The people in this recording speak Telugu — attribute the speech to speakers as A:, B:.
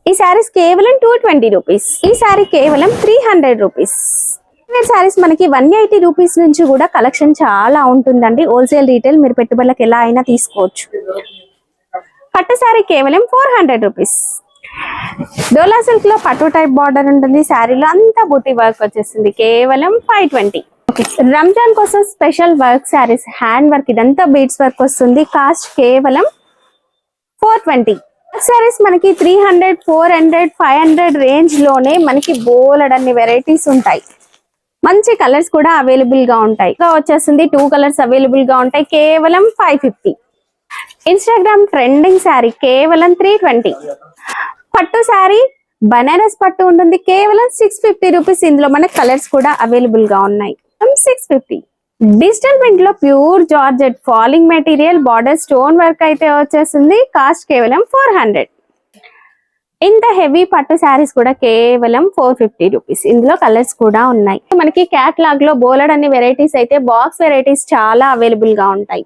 A: ఈ సారీస్ కేవలం 220 రూపీస్. ఈ సారీ కేవలం 300 రూపీస్. సారీస్ మనకి 180 రూపీస్ నుంచి కూడా కలెక్షన్ చాలా ఉంటుందండి. హోల్సేల్ రీటైల్ మీరు పెట్టుబడులకు ఎలా అయినా తీసుకోవచ్చు. పట్టు సారీ కేవలం 400 రూపీస్. డోలా సిల్క్ లో పట్టు టైప్ బార్డర్ ఉంటుంది. శారీలో అంతా బూటీ వర్క్ వచ్చేస్తుంది. కేవలం 520. రంజాన్ కోసం special work saris, hand work, ఇదంతా బీడ్స్ వర్క్ వస్తుంది. కాస్ట్ కేవలం 420. సారీస్ మనకి 300, 400, 500 రేంజ్ లోనే మనకి బోలెడన్ని వెరైటీస్ ఉంటాయి. మంచి కలర్స్ కూడా అవైలబుల్ గా ఉంటాయి. వచ్చేస్తుంది 2 కలర్స్ అవైలబుల్ గా ఉంటాయి. కేవలం 550. ఇన్స్టాగ్రామ్ ట్రెండింగ్ శారీ కేవలం 320. పట్టు శారీ బనారస్ పట్టు ఉంటుంది. కేవలం 650 రూపీస్. ఇందులో మనకి కలర్స్ కూడా అవైలబుల్ గా ఉన్నాయి. 650. డిజిటల్ ప్రింట్ లో pure georgette falling material border stone work అయితే వచ్చేస్తుంది. కాస్ట్ కేవలం 400. ఇంత హెవీ పట్టు శారీస్ కూడా కేవలం 450 రూపీస్. ఇందులో కలర్స్ కూడా ఉన్నాయి. మనకి క్యాట్లాగ్ లో బోలెడ్ అన్ని వెరైటీస్ అయితే బాక్స్ వెరైటీస్ చాలా అవైలబుల్ గా ఉంటాయి.